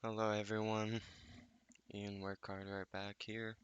Hello everyone, Ian Work Carter back here.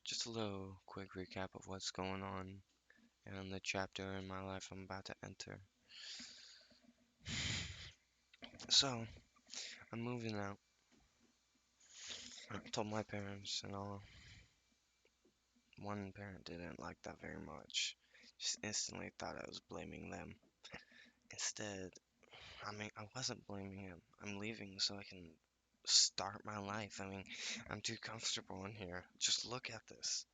Just a little quick recap of what's going on and the chapter in my life I'm about to enter. So, I'm moving out. I told my parents and all. One parent didn't like that very much. Just instantly thought I was blaming them. Instead, I wasn't blaming him. I'm leaving so I can start my life. I'm too comfortable in here. Just look at this.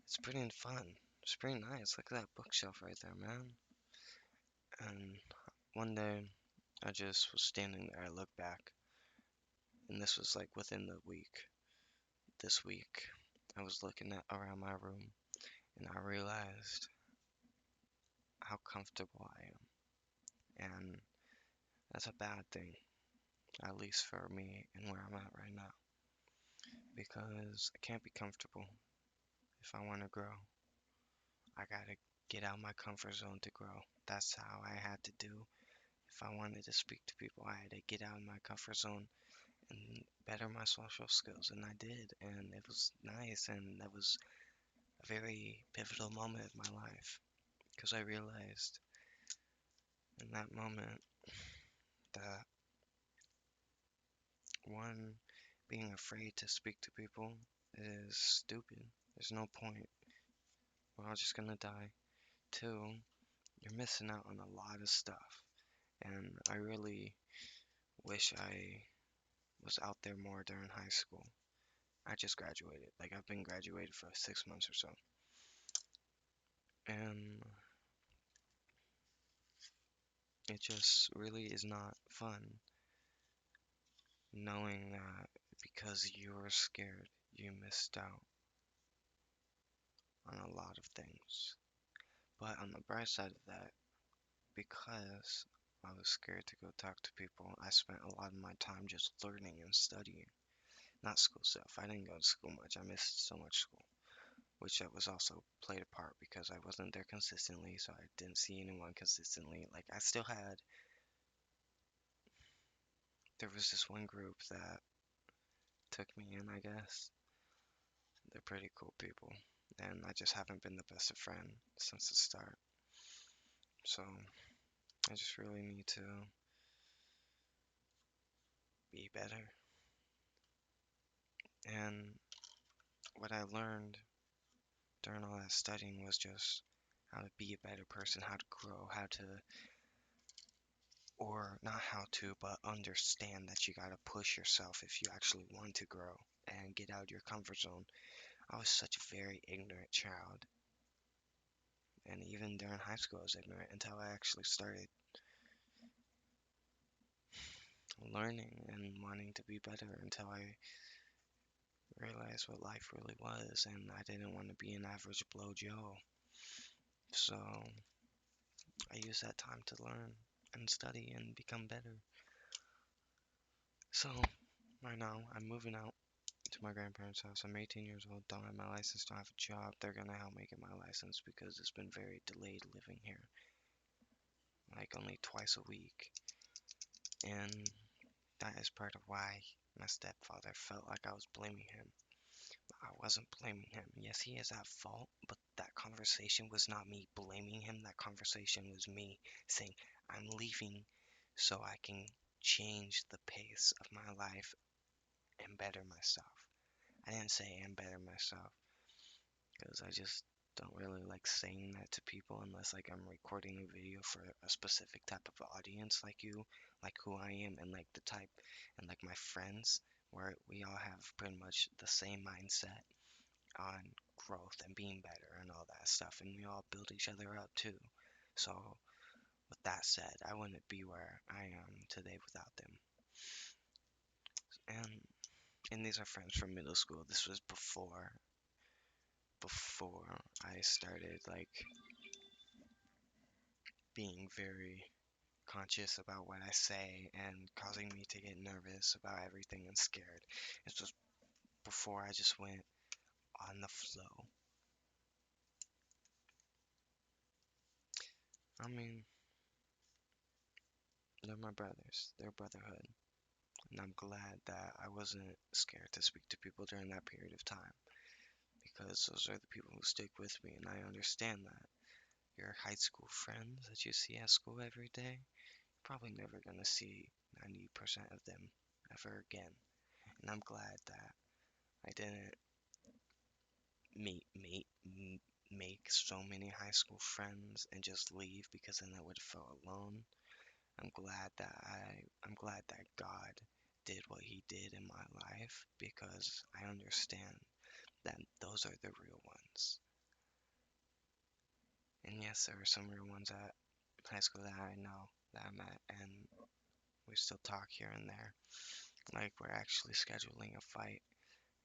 It's pretty fun. It's pretty nice. Look at that bookshelf right there, man. And one day, I just was standing there. I looked back, and this was like within the week. This week, I was looking at around my room, and I realized how comfortable I am. And that's a bad thing, at least for me and where I'm at right now, because I can't be comfortable if I want to grow. I gotta get out my comfort zone to grow. That's how I had to do. If I wanted to speak to people, I had to get out of my comfort zone and better my social skills, and I did, and it was nice, and that was a very pivotal moment of my life because I realized in that moment that one, being afraid to speak to people is stupid. There's no point. We're all just gonna die. Two, you're missing out on a lot of stuff, and I really wish I was out there more during high school. I just graduated. Like, I've been graduated for 6 months or so. And it just really is not fun knowing that because you were scared, you missed out on a lot of things. But on the bright side of that, because I was scared to go talk to people, I spent a lot of my time just learning and studying. Not school stuff. I didn't go to school much. I missed so much school, which that was also played a part because I wasn't there consistently, so I didn't see anyone consistently. Like, I still had, there was this one group that took me in, I guess. They're pretty cool people, and I just haven't been the best of friend since the start. So I just really need to be better. And what I learned during all that studying was just how to be a better person, how to grow, how to, or not how to, but understand that you gotta push yourself if you actually want to grow and get out of your comfort zone. I was such a very ignorant child, and even during high school, I was ignorant until I actually started learning and wanting to be better until I realized what life really was, and I didn't want to be an average blow Joe. So I used that time to learn and study and become better. So right now I'm moving out to my grandparents' house. I'm 18 years old, don't have my license, don't have a job. They're gonna help me get my license because it's been very delayed living here, like only twice a week. And that is part of why my stepfather felt like I was blaming him. I wasn't blaming him. Yes, he is at fault, but that conversation was not me blaming him. That conversation was me saying, I'm leaving so I can change the pace of my life and better myself. I didn't say and better myself because I just don't really like saying that to people unless like I'm recording a video for a specific type of audience like you, like who I am and like the type and like my friends where we all have pretty much the same mindset on growth and being better and all that stuff, and we all build each other up too. So, with that said, I wouldn't be where I am today without them. And these are friends from middle school. This was before I started like being very conscious about what I say and causing me to get nervous about everything and scared. It was before I just went on the flow. I mean, They're my brothers. They're brotherhood. And I'm glad that I wasn't scared to speak to people during that period of time because those are the people who stick with me, and I understand that. Your high school friends that you see at school every day, you're probably never gonna see 90% of them ever again. And I'm glad that I didn't meet, meet, make so many high school friends and just leave because then I would have felt alone. I'm glad that God did what he did in my life because I understand that those are the real ones. And yes, there are some real ones at high school that I know that I met and we still talk here and there. Like we're actually scheduling a fight.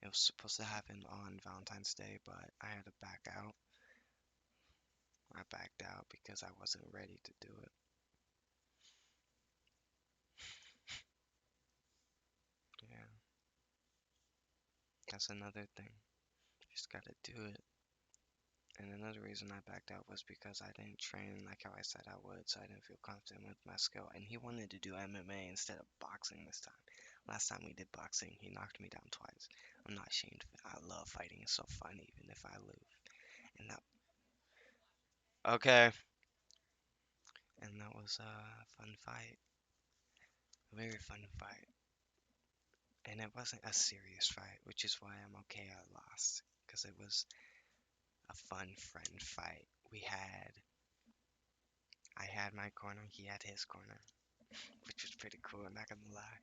It was supposed to happen on Valentine's Day, but I had to back out. I backed out because I wasn't ready to do it. Yeah, that's another thing. Just gotta do it. And another reason I backed out was because I didn't train like how I said I would, so I didn't feel confident with my skill. And he wanted to do MMA instead of boxing this time. Last time we did boxing, he knocked me down twice. I'm not ashamed of it. I love fighting. It's so fun, even if I lose. And that, okay. And that was a fun fight, a very fun fight. And it wasn't a serious fight, which is why I'm okay I lost, because it was a fun friend fight. I had my corner, he had his corner, which was pretty cool, I'm not gonna lie.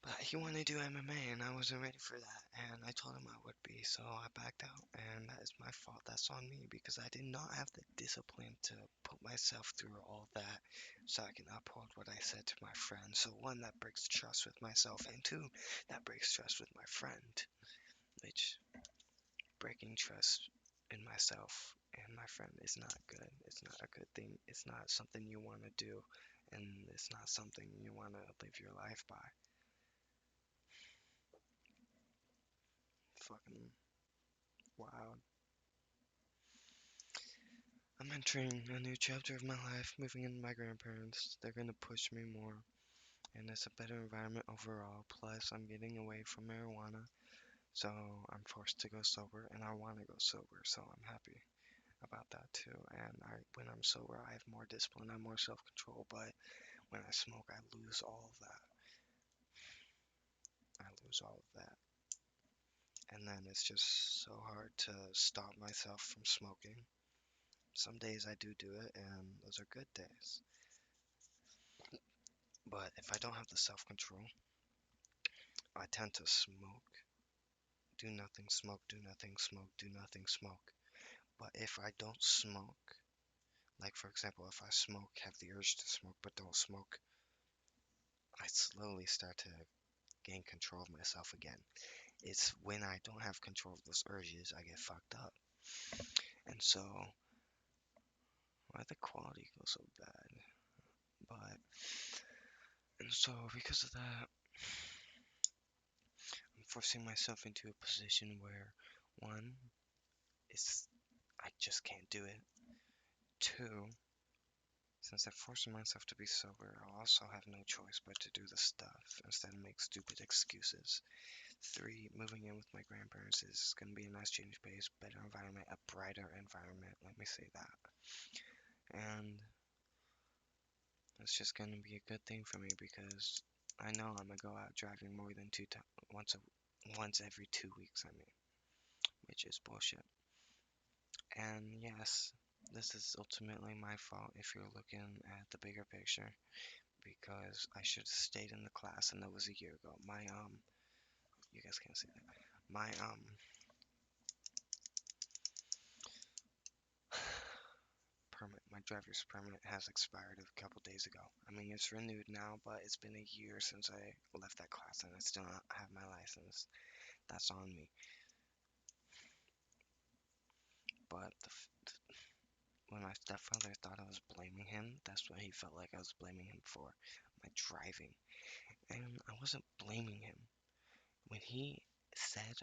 But he wanted to do MMA, and I wasn't ready for that. And I told him I would be, so I backed out. And that is my fault. That's on me because I did not have the discipline to put myself through all that so I can uphold what I said to my friend. So, one, that breaks trust with myself, and two, that breaks trust with my friend, which breaking trust in myself and my friend is not good. It's not a good thing. It's not something you want to do, and it's not something you want to live your life by. Fucking wild. I'm entering a new chapter of my life, moving in with my grandparents. They're gonna push me more, and it's a better environment overall. Plus, I'm getting away from marijuana, so I'm forced to go sober, and I want to go sober, so I'm happy about that too. And when I'm sober, I have more discipline, I have more self-control. But when I smoke, I lose all of that. I lose all of that, and then it's just so hard to stop myself from smoking. Some days I do it, and those are good days. But if I don't have the self-control, I tend to smoke, do nothing, smoke, do nothing, smoke, do nothing, smoke. But if I don't smoke, like for example, if I smoke, have the urge to smoke, but don't smoke, I slowly start to gain control of myself again. It's when I don't have control of those urges, I get fucked up. And so, why the quality goes so bad? But, and so because of that, I'm forcing myself into a position where, one, is I just can't do it. Two, since I forced myself to be sober, I'll also have no choice but to do the stuff instead of make stupid excuses. Three, moving in with my grandparents is going to be a nice change of pace, better environment, a brighter environment, let me say that. And it's just going to be a good thing for me because I know I'm going to go out driving more than once every 2 weeks, I mean, which is bullshit. And yes, this is ultimately my fault if you're looking at the bigger picture, because I should have stayed in the class, and that was a year ago. You guys can't see that. My permit, my driver's permit has expired a couple days ago. I mean, it's renewed now, but it's been a year since I left that class, and I still not have my license. That's on me. But when my stepfather thought I was blaming him, that's what he felt like I was blaming him for, my driving. And I wasn't blaming him. When he said,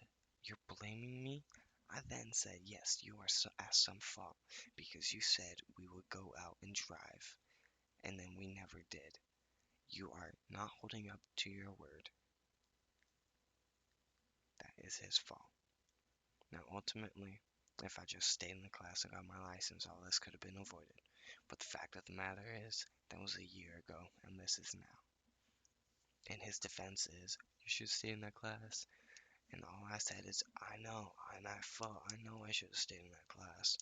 "You're blaming me," I then said, "Yes, you are at some fault because you said we would go out and drive." and then we never did. You are not holding up to your word. That is his fault. Now, ultimately, if I just stayed in the class and got my license, all this could have been avoided. But the fact of the matter is, that was a year ago, and this is now. And his defense is, you should stay in that class. And all I said is, I know, and I know I should have stayed in that class.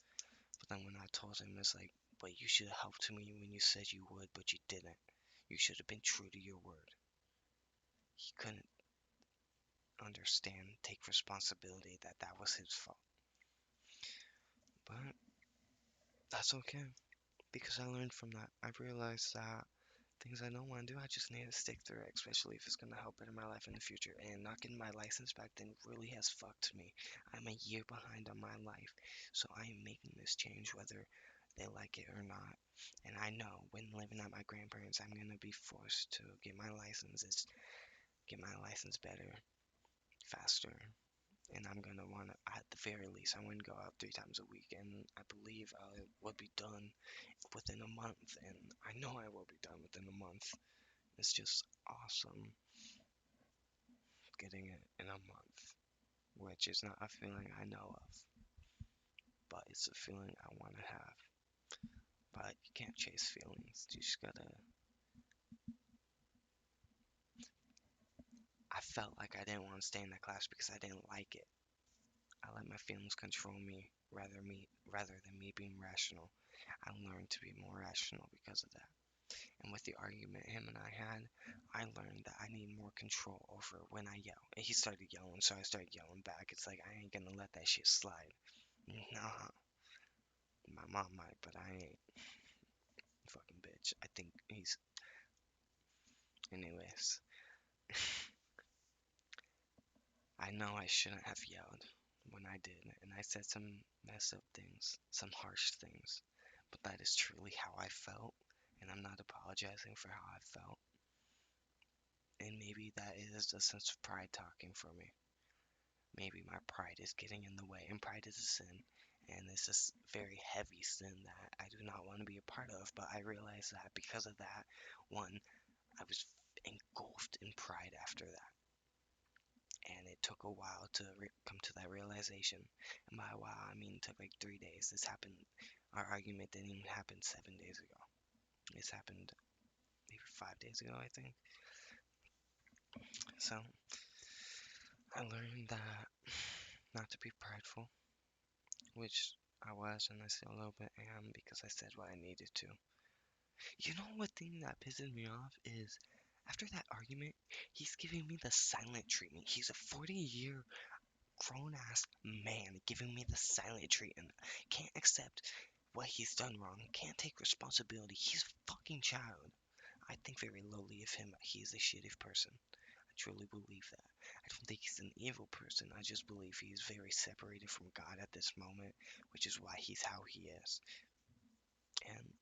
But then when I told him, it's like, but you should have helped me when you said you would, but you didn't. You should have been true to your word. He couldn't understand, take responsibility that that was his fault. But that's okay, because I learned from that. I realized that things I don't want to do, I just need to stick through it, especially if it's going to help better my life in the future. And not getting my license back then really has fucked me. I'm a year behind on my life, so I am making this change whether they like it or not. And I know when living at my grandparents, I'm going to be forced to get my licenses, get my license better, faster. And I'm going to want to, at the very least, I want to go out 3 times a week. And I believe I will be done within a month. And I know I will be done within a month. It's just awesome getting it in a month, which is not a feeling I know of, but it's a feeling I want to have. But you can't chase feelings. You just gotta. I felt like I didn't want to stay in that class because I didn't like it. I let my feelings control me rather than me being rational. I learned to be more rational because of that. And with the argument him and I had, I learned that I need more control over when I yell. And he started yelling, so I started yelling back. It's like I ain't gonna let that shit slide. Nah, my mom might, but I ain't. Fucking bitch. I think he's. Anyways, I know I shouldn't have yelled when I did, and I said some messed up things, some harsh things, but that is truly how I felt, and I'm not apologizing for how I felt. And maybe that is a sense of pride talking for me. Maybe my pride is getting in the way, and pride is a sin, and it's a very heavy sin that I do not want to be a part of. But I realize that because of that, one, I was engulfed in pride after that. And it took a while to come to that realization. And by a while, I mean it took like 3 days. This happened, our argument didn't even happen 7 days ago. This happened maybe 5 days ago, I think. So I learned that not to be prideful, which I was, and I still a little bit am because I said what I needed to. You know what thing that pisses me off is after that argument, he's giving me the silent treatment. He's a 40-year grown ass man giving me the silent treatment. Can't accept what he's done wrong. Can't take responsibility. He's a fucking child. I think very lowly of him. He's a shitty person. I truly believe that. I don't think he's an evil person. I just believe he's very separated from God at this moment, which is why he's how he is. And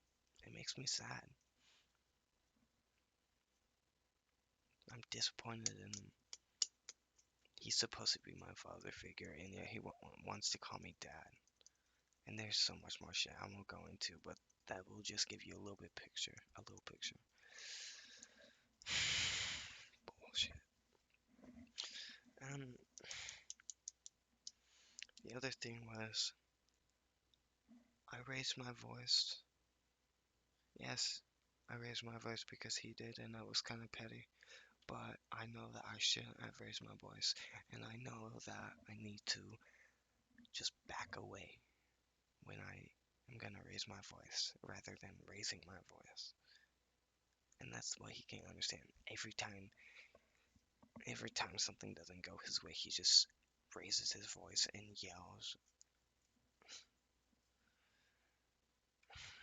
it makes me sad. I'm disappointed in him. He's supposed to be my father figure, and yet he wants to call me dad. And there's so much more shit I won't go into, but that will just give you a little bit picture, a little picture. Bullshit. And the other thing was, I raised my voice. Yes, I raised my voice because he did, and that was kind of petty. But I know that I shouldn't have raised my voice, and I know that I need to just back away when I am gonna raise my voice rather than raising my voice. And that's what he can't understand. Every time something doesn't go his way, he just raises his voice and yells.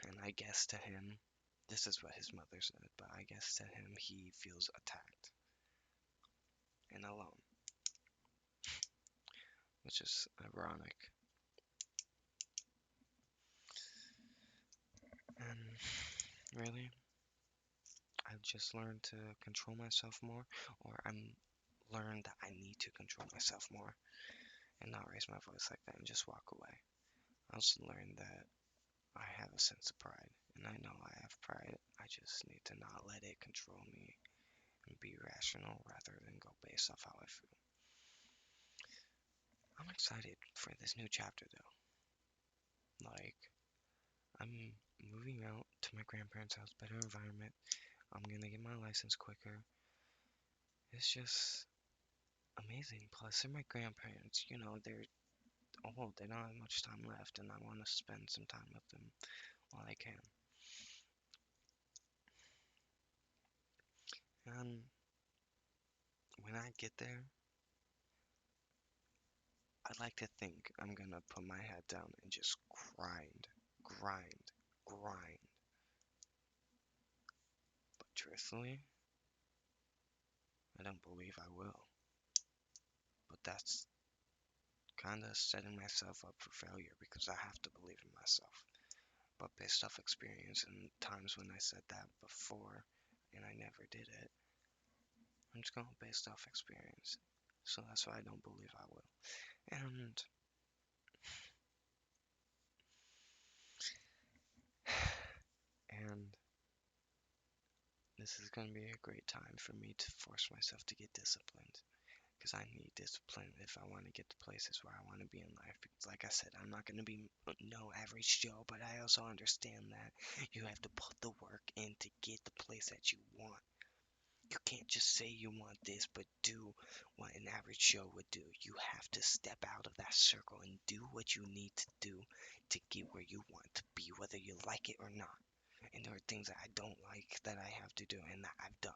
And I guess to him, this is what his mother said, but I guess to him, he feels attacked and alone, which is ironic. And really, I've just learned to control myself more, or I'm learned that I need to control myself more and not raise my voice like that and just walk away. I also learned that I have a sense of pride, And I know I have pride. I just need to not let it control me and be rational rather than go based off how I feel. I'm excited for this new chapter though. Like, I'm moving out to my grandparents' house, better environment. I'm gonna get my license quicker. It's just amazing. Plus, they're my grandparents. They're old. They don't have much time left, and I want to spend some time with them while I can. And when I get there, I'd like to think I'm gonna put my head down and just grind, grind, grind. But truthfully, I don't believe I will. But that's kind of setting myself up for failure because I have to believe in myself. But based off experience and times when I said that before and I never did it, I'm just going based off experience. So that's why I don't believe I will. And this is going to be a great time for me to force myself to get disciplined because I need discipline if I want to get to places where I want to be in life. Because, like I said, I'm not going to be no average Joe, but I also understand that you have to put the work in to get the place that you want. You can't just say you want this, but do what an average Joe would do. You have to step out of that circle and do what you need to do to get where you want to be, whether you like it or not. And there are things that I don't like that I have to do and that I've done.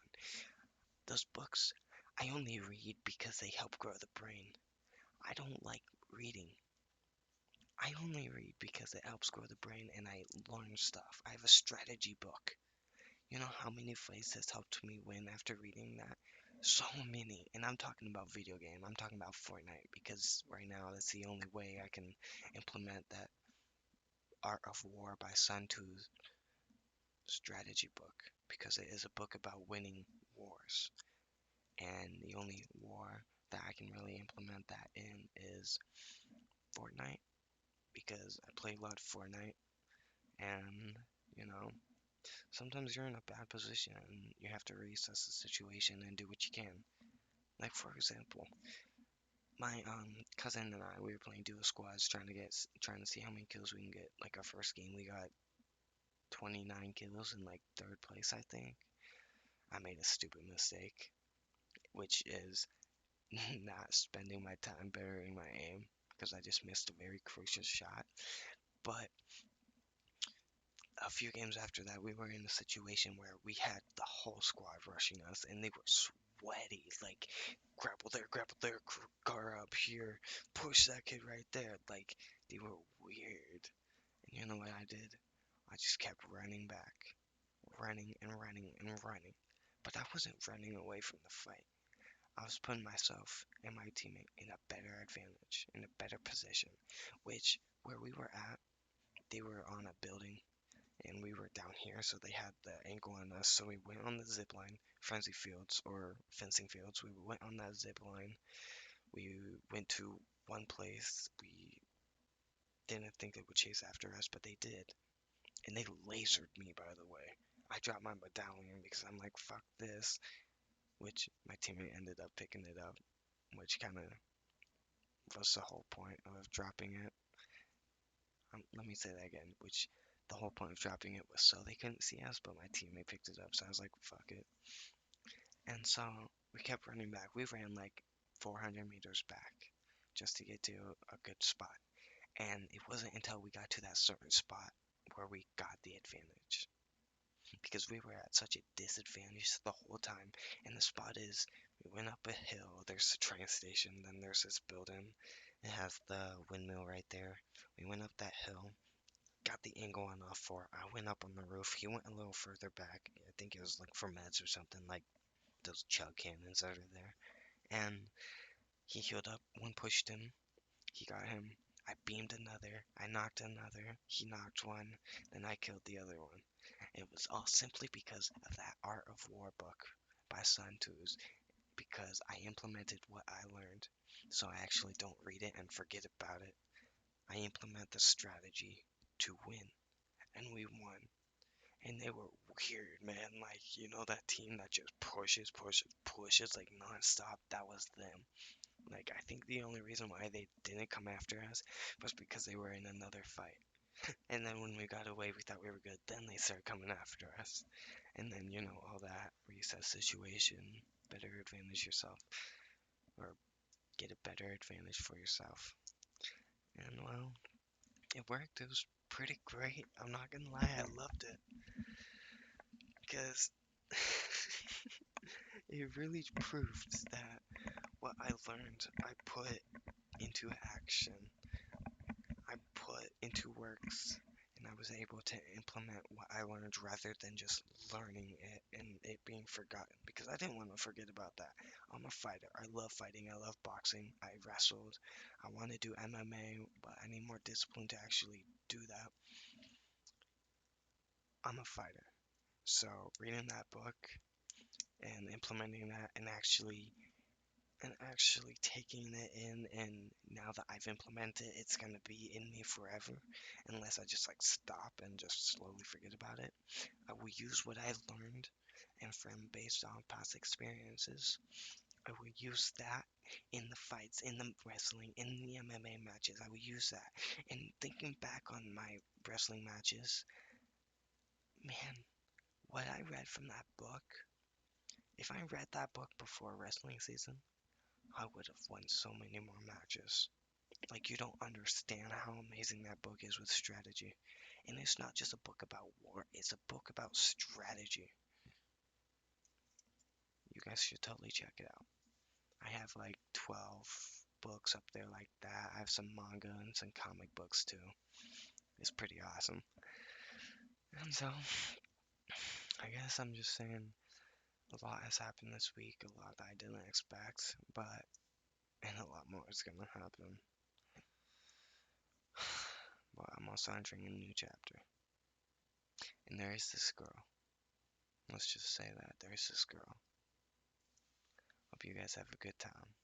Those books, I only read because they help grow the brain. I don't like reading. I only read because it helps grow the brain and I learn stuff. I have a strategy book. You know how many fights has helped me win after reading that? So many. And I'm talking about video game. I'm talking about Fortnite because right now that's the only way I can implement that Art of War by Sun Tzu's strategy book because it is a book about winning wars. And the only war that I can really implement that in is Fortnite because I play a lot of Fortnite and you know sometimes you're in a bad position and you have to reassess the situation and do what you can. Like for example, my cousin and I we were playing duo squads trying to see how many kills we can get. Like our first game we got 29 kills in like third place I think. I made a stupid mistake, which is not spending my time bettering my aim because I just missed a very crucial shot. But a few games after that, we were in a situation where we had the whole squad rushing us, and they were sweaty. Like, grapple there, car up here, push that kid right there. Like, they were weird. And you know what I did? I just kept running back, running and running and running. But I wasn't running away from the fight. I was putting myself and my teammate in a better advantage, in a better position, which where we were at, they were on a building and we were down here, so they had the angle on us. So we went on the zip line, frenzy fields or fencing fields. We went on that zip line. We went to one place. We didn't think they would chase after us, but they did. And they lasered me, by the way. I dropped my medallion because I'm like, fuck this. Which my teammate ended up picking it up, which kind of was the whole point of dropping it. Let me say that again, which the whole point of dropping it was so they couldn't see us, but my teammate picked it up, so I was like, fuck it. And so we kept running back. We ran like 400 meters back just to get to a good spot. And it wasn't until we got to that certain spot where we got the advantage. Because we were at such a disadvantage the whole time. And the spot is, we went up a hill, there's a train station, then there's this building. It has the windmill right there. We went up that hill, got the angle on off for. I went up on the roof. He went a little further back. I think it was like for meds or something, like those chug cannons that are there. And he healed up. One pushed him. He got him. I beamed another. I knocked another. He knocked one. Then I killed the other one. It was all simply because of that Art of War book by Sun Tzu. Because I implemented what I learned. So I actually don't read it and forget about it. I implement the strategy to win. And we won. and they were weird, man. Like, you know, that team that just pushes like nonstop. That was them. Like, I think the only reason why they didn't come after us was because they were in another fight. And then when we got away, we thought we were good. Then they started coming after us. And then, you know, all that reset situation, better advantage yourself, or get a better advantage for yourself. And well, it worked. It was pretty great. I'm not gonna lie, I loved it. Because it really proved that what I learned, I put into action. I put into works, and I was able to implement what I learned rather than just learning it and it being forgotten, because I didn't want to forget about that. I'm a fighter. I love fighting. I love boxing. I wrestled. I want to do MMA, but I need more discipline to actually do that. I'm a fighter. So reading that book and implementing that and actually taking it in, and now that I've implemented it, it's gonna be in me forever unless I just like stop and just slowly forget about it. I will use what I've learned and from based on past experiences. I will use that in the fights, in the wrestling, in the MMA matches. I will use that. And thinking back on my wrestling matches, man, what I read from that book, if I read that book before wrestling season, I would have won so many more matches. Like, you don't understand how amazing that book is with strategy. And it's not just a book about war, it's a book about strategy. You guys should totally check it out. I have like 12 books up there like that. I have some manga and some comic books too. It's pretty awesome. And so, I guess I'm just saying a lot has happened this week, a lot that I didn't expect, but and a lot more is gonna happen. But I'm also entering a new chapter. And there is this girl. Let's just say that there is this girl. Hope you guys have a good time.